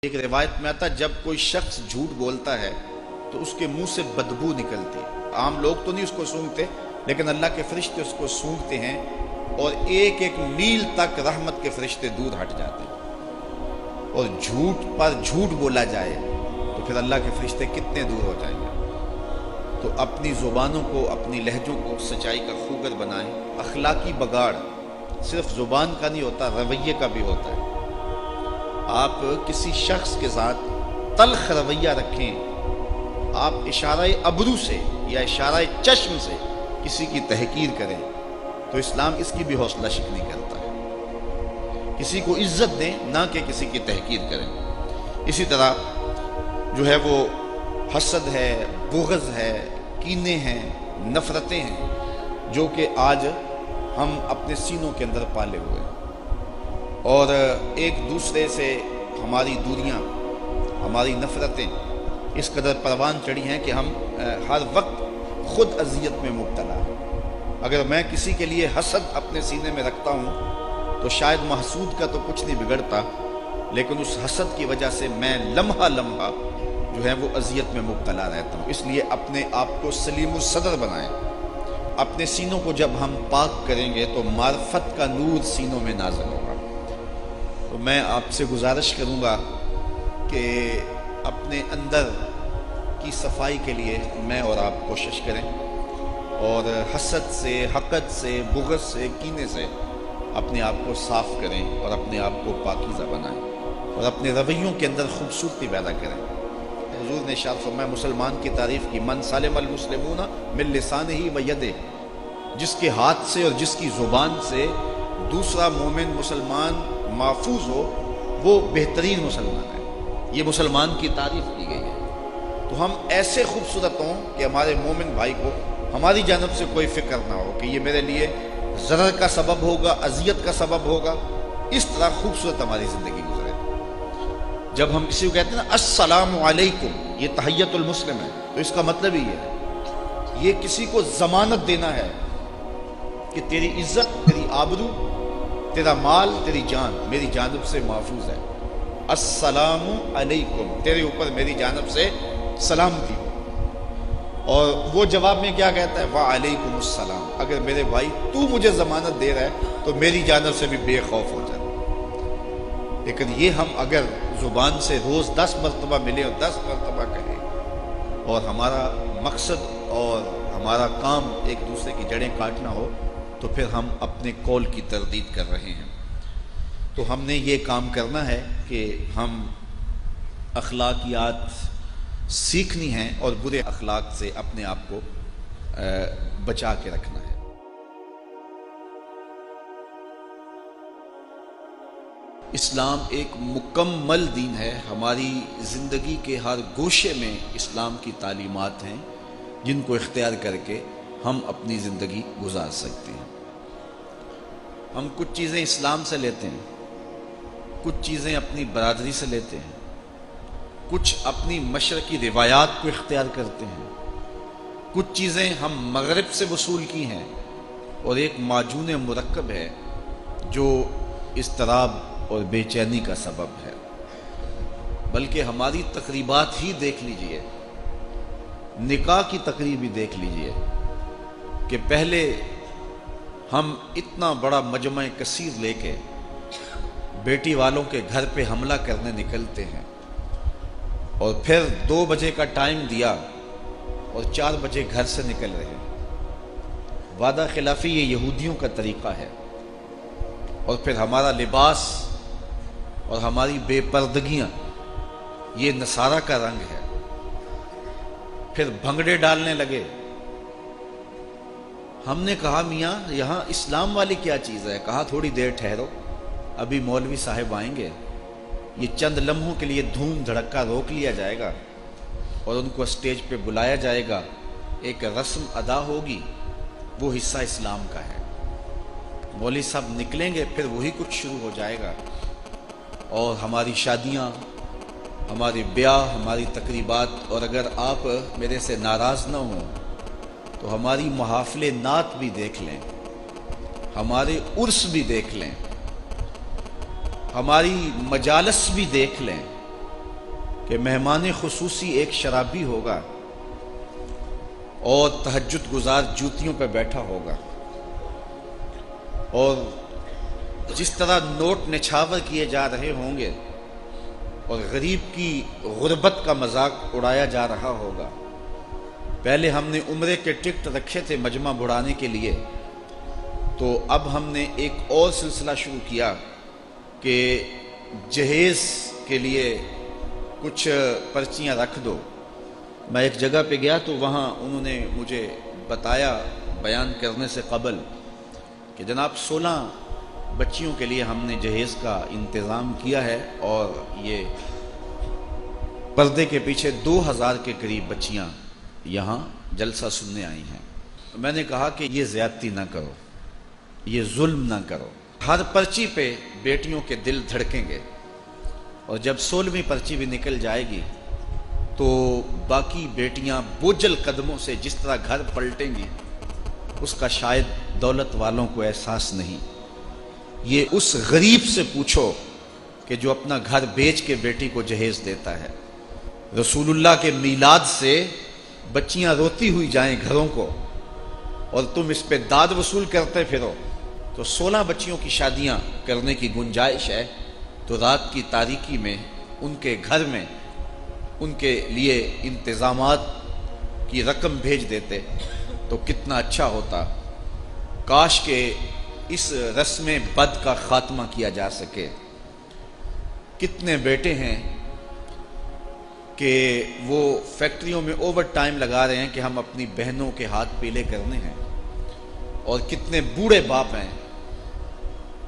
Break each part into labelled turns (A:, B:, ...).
A: ایک روایت میں آتا جب کوئی شخص جھوٹ بولتا ہے تو اس کے منہ سے بدبو نکلتی ہے۔ عام لوگ تو نہیں اس کو سونگتے، لیکن اللہ کے فرشتے اس کو سونگتے ہیں اور ایک ایک میل تک رحمت کے فرشتے دور ہٹ جاتے ہیں۔ اور جھوٹ پر جھوٹ بولا جائے تو پھر اللہ کے فرشتے کتنے دور ہو جائیں گے۔ تو اپنی زبانوں کو، اپنی لہجوں کو سچائی کا خوگر بنائیں۔ اخلاقی بگاڑ صرف زبان کا نہیں ہوتا، رویے کا بھی ہوتا ہے۔ آپ کسی شخص کے ساتھ تلخ رویہ رکھیں، آپ اشارہ ابرو سے یا اشارہ چشم سے کسی کی تحقیر کریں تو اسلام اس کی بھی حوصلہ شکنی کرتا ہے۔ کسی کو عزت دیں، نہ کہ کسی کی تحقیر کریں۔ اسی طرح جو ہے وہ حسد ہے، بغض ہے، کینے ہیں، نفرتیں ہیں، جو کہ آج ہم اپنے سینوں کے اندر پالے ہوئے ہیں، اور ایک دوسرے سے ہماری دوریاں، ہماری نفرتیں اس قدر پروان چڑھی ہیں کہ ہم ہر وقت خود اذیت میں مبتلا ہیں۔ اگر میں کسی کے لیے حسد اپنے سینے میں رکھتا ہوں تو شاید محسود کا تو کچھ نہیں بگڑتا، لیکن اس حسد کی وجہ سے میں لمحہ لمحہ جو ہے وہ اذیت میں مبتلا رہتا ہوں۔ اس لیے اپنے آپ کو سلیم الصدر بنائیں۔ اپنے سینوں کو جب ہم پاک کریں گے تو معرفت کا نور سینوں میں نازل ہوگا۔ تو میں آپ سے گزارش کروں گا کہ اپنے اندر کی صفائی کے لیے میں اور آپ کوشش کریں، اور حسد سے، حقد سے، بغض سے، کینے سے اپنے آپ کو صاف کریں اور اپنے آپ کو پاکیزہ بنائیں، اور اپنے رویوں کے اندر خوبصورتی پیدا کریں۔ حضور نے ارشاد فرمایا، مسلمان کی تعریف کی، من سالم المسلمون من لسانہ و یدہ، جس کے ہاتھ سے اور جس کی زبان سے دوسرا مومن مسلمان محفوظ ہو، وہ بہترین مسلمان ہے۔ یہ مسلمان کی تعریف کی گئی ہے۔ تو ہم ایسے خوبصورت ہوں کہ ہمارے مومن بھائی کو ہماری جانب سے کوئی فکر نہ ہو کہ یہ میرے لیے ضرر کا سبب ہوگا، اذیت کا سبب ہوگا۔ اس طرح خوبصورت ہماری زندگی گزرے۔ جب ہم کسی کو کہتے ہیں نا السلام علیکم، یہ تحیت المسلم ہے، تو اس کا مطلب ہی ہے، یہ کسی کو ضمانت دینا ہے کہ تیری عزت، تیری آبرو، تیرا مال، تیری جان میری جانب سے محفوظ ہے۔ السلام علیکم، تیرے اوپر میری جانب سے سلامتی ہو۔ اور وہ جواب میں کیا کہتا ہے؟ وعلیکم السلام۔ اگر میرے بھائی تو مجھے ضمانت دے رہا ہے تو میری جانب سے بھی بے خوف ہو جائے۔ لیکن یہ ہم اگر زبان سے روز 10 مرتبہ ملیں اور 10 مرتبہ کہیں، اور ہمارا مقصد اور ہمارا کام ایک دوسرے کی جڑیں کاٹنا ہو، تو پھر ہم اپنے قول کی تردید کر رہے ہیں۔ تو ہم نے یہ کام کرنا ہے کہ ہم اخلاقیات سیکھنی ہیں اور برے اخلاق سے اپنے آپ کو بچا کے رکھنا ہے۔ اسلام ایک مکمل دین ہے۔ ہماری زندگی کے ہر گوشے میں اسلام کی تعلیمات ہیں جن کو اختیار کر کے ہم اپنی زندگی گزار سکتے ہیں۔ ہم کچھ چیزیں اسلام سے لیتے ہیں، کچھ چیزیں اپنی برادری سے لیتے ہیں، کچھ اپنی مشرقی روایات کو اختیار کرتے ہیں، کچھ چیزیں ہم مغرب سے وصول کی ہیں، اور ایک معجون مرکب ہے جو اضطراب اور بے چینی کا سبب ہے۔ بلکہ ہماری تقریبات ہی دیکھ لیجئے، نکاح کی تقریب ہی دیکھ لیجئے کہ پہلے ہم اتنا بڑا مجمع کثیر لے کے بیٹی والوں کے گھر پہ حملہ کرنے نکلتے ہیں، اور پھر 2 بجے کا ٹائم دیا اور 4 بجے گھر سے نکل رہے ہیں۔ وعدہ خلافی یہ یہودیوں کا طریقہ ہے، اور پھر ہمارا لباس اور ہماری بے پردگیاں یہ نصارہ کا رنگ ہے۔ پھر بھنگڑے ڈالنے لگے۔ ہم نے کہا میاں یہاں اسلام والی کیا چیز ہے؟ کہا تھوڑی دیر ٹھہرو، ابھی مولوی صاحب آئیں گے، یہ چند لمحوں کے لیے دھوم دھڑکا روک لیا جائے گا اور ان کو اسٹیج پہ بلایا جائے گا، ایک رسم ادا ہوگی، وہ حصہ اسلام کا ہے۔ مولوی صاحب نکلیں گے، پھر وہی کچھ شروع ہو جائے گا، اور ہماری شادیاں، ہمارے بیاہ، ہماری تقریبات، اور اگر آپ میرے سے ناراض نہ ہوں تو ہماری محافل نعت بھی دیکھ لیں، ہمارے عرس بھی دیکھ لیں، ہماری مجالس بھی دیکھ لیں، کہ مہمان خصوصی ایک شرابی ہوگا اور تہجد گزار جوتیوں پہ بیٹھا ہوگا، اور جس طرح نوٹ نچھاور کیے جا رہے ہوں گے اور غریب کی غربت کا مذاق اڑایا جا رہا ہوگا۔ پہلے ہم نے عمرے کے ٹکٹ رکھے تھے مجمع بڑھانے کے لیے، تو اب ہم نے ایک اور سلسلہ شروع کیا کہ جہیز کے لیے کچھ پرچیاں رکھ دو۔ میں ایک جگہ پہ گیا تو وہاں انہوں نے مجھے بتایا بیان کرنے سے قبل کہ جناب 16 بچیوں کے لیے ہم نے جہیز کا انتظام کیا ہے، اور یہ پردے کے پیچھے 2000 کے قریب بچیاں یہاں جلسہ سننے آئی ہیں۔ میں نے کہا کہ یہ زیادتی نہ کرو، یہ ظلم نہ کرو۔ ہر پرچی پہ بیٹیوں کے دل دھڑکیں گے، اور جب 16ویں پرچی بھی نکل جائے گی تو باقی بیٹیاں بوجھل قدموں سے جس طرح گھر پلٹیں گی اس کا شاید دولت والوں کو احساس نہیں۔ یہ اس غریب سے پوچھو کہ جو اپنا گھر بیچ کے بیٹی کو جہیز دیتا ہے۔ رسول اللہ کے میلاد سے بچیاں روتی ہوئی جائیں گھروں کو، اور تم اس پہ داد وصول کرتے پھرو، تو 16 بچیوں کی شادیاں کرنے کی گنجائش ہے، تو رات کی تاریکی میں ان کے گھر میں ان کے لیے انتظامات کی رقم بھیج دیتے تو کتنا اچھا ہوتا۔ کاش کہ اس رسم بد کا خاتمہ کیا جا سکے۔ کتنے بیٹے ہیں کہ وہ فیکٹریوں میں اوور ٹائم لگا رہے ہیں کہ ہم اپنی بہنوں کے ہاتھ پیلے کرنے ہیں، اور کتنے بوڑھے باپ ہیں۔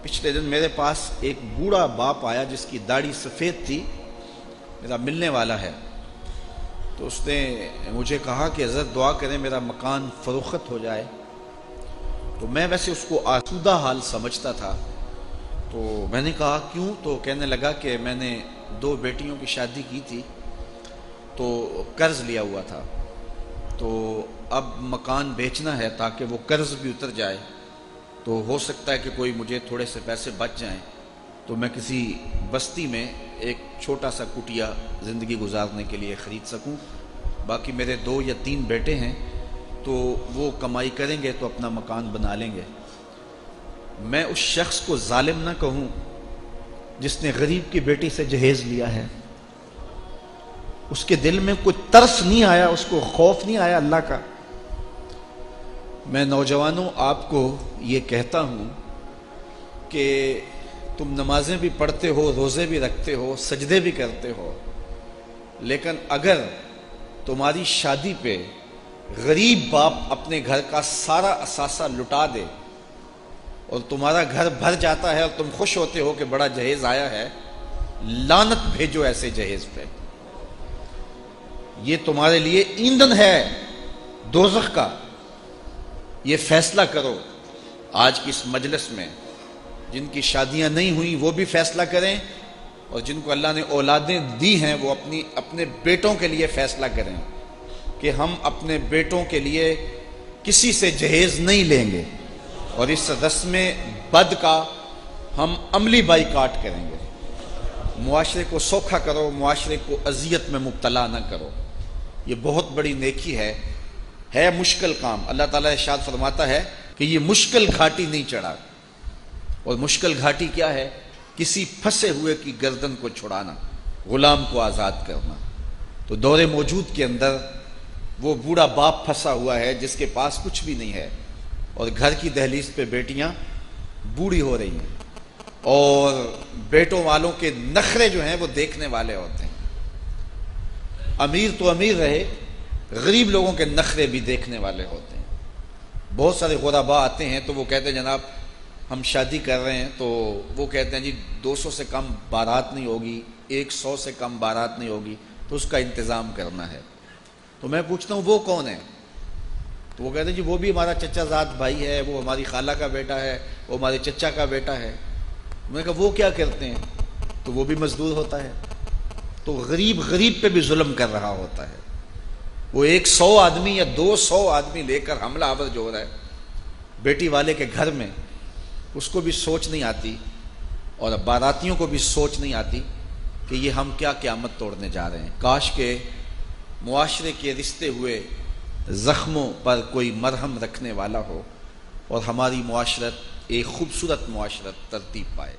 A: پچھلے دن میرے پاس ایک بوڑھا باپ آیا جس کی داڑھی سفید تھی، میرا ملنے والا ہے، تو اس نے مجھے کہا کہ حضرت دعا کریں میرا مکان فروخت ہو جائے۔ تو میں ویسے اس کو آسودہ حال سمجھتا تھا، تو میں نے کہا کیوں؟ تو کہنے لگا کہ میں نے 2 بیٹیوں کی شادی کی تھی تو قرض لیا ہوا تھا، تو اب مکان بیچنا ہے تاکہ وہ قرض بھی اتر جائے، تو ہو سکتا ہے کہ کوئی مجھے تھوڑے سے پیسے بچ جائیں تو میں کسی بستی میں ایک چھوٹا سا کٹیا زندگی گزارنے کے لیے خرید سکوں۔ باقی میرے 2 یا 3 بیٹے ہیں تو وہ کمائی کریں گے تو اپنا مکان بنا لیں گے۔ میں اس شخص کو ظالم نہ کہوں جس نے غریب کی بیٹی سے جہیز لیا ہے۔ اس کے دل میں کوئی ترس نہیں آیا، اس کو خوف نہیں آیا اللہ کا۔ میں نوجوانوں آپ کو یہ کہتا ہوں کہ تم نمازیں بھی پڑھتے ہو، روزے بھی رکھتے ہو، سجدے بھی کرتے ہو، لیکن اگر تمہاری شادی پہ غریب باپ اپنے گھر کا سارا اثاثہ لٹا دے اور تمہارا گھر بھر جاتا ہے اور تم خوش ہوتے ہو کہ بڑا جہیز آیا ہے، لعنت بھیجو ایسے جہیز پہ۔ یہ تمہارے لیے ایندھن ہے دوزخ کا۔ یہ فیصلہ کرو آج کی اس مجلس میں، جن کی شادیاں نہیں ہوئیں وہ بھی فیصلہ کریں، اور جن کو اللہ نے اولادیں دی ہیں وہ اپنے بیٹوں کے لیے فیصلہ کریں کہ ہم اپنے بیٹوں کے لیے کسی سے جہیز نہیں لیں گے، اور اس رسم بد کا ہم عملی بائیکاٹ کریں گے۔ معاشرے کو سوکھا کرو، معاشرے کو اذیت میں مبتلا نہ کرو۔ یہ بہت بڑی نیکی ہے مشکل کام۔ اللہ تعالیٰ ارشاد فرماتا ہے کہ یہ مشکل گھاٹی نہیں چڑھا، اور مشکل گھاٹی کیا ہے؟ کسی پھنسے ہوئے کی گردن کو چھڑانا، غلام کو آزاد کرنا۔ تو دور موجود کے اندر وہ بوڑھا باپ پھنسا ہوا ہے جس کے پاس کچھ بھی نہیں ہے، اور گھر کی دہلیز پہ بیٹیاں بوڑھی ہو رہی ہیں، اور بیٹوں والوں کے نخرے جو ہیں وہ دیکھنے والے ہوتے ہیں۔ امیر تو امیر رہے، غریب لوگوں کے نخرے بھی دیکھنے والے ہوتے ہیں۔ بہت سارے غرباء آتے ہیں تو وہ کہتے ہیں جناب ہم شادی کر رہے ہیں، تو وہ کہتے ہیں جی 200 سے کم بارات نہیں ہوگی، 100 سے کم بارات نہیں ہوگی، تو اس کا انتظام کرنا ہے۔ تو میں پوچھتا ہوں وہ کون ہے؟ تو وہ کہتے ہیں جی وہ بھی ہمارا چچا زاد بھائی ہے، وہ ہماری خالہ کا بیٹا ہے، وہ ہمارے چچا کا بیٹا ہے۔ میں نے کہا وہ کیا کرتے ہیں؟ تو وہ بھی مزدور ہوتا ہے۔ تو غریب پہ بھی ظلم کر رہا ہوتا ہے۔ وہ 100 آدمی یا 200 آدمی لے کر حملہ آور جو ہو رہا ہے بیٹی والے کے گھر میں، اس کو بھی سوچ نہیں آتی، اور باراتیوں کو بھی سوچ نہیں آتی کہ یہ ہم کیا قیامت توڑنے جا رہے ہیں۔ کاش کہ معاشرے کے رشتے ہوئے زخموں پر کوئی مرہم رکھنے والا ہو اور ہماری معاشرت ایک خوبصورت معاشرت ترتیب پائے۔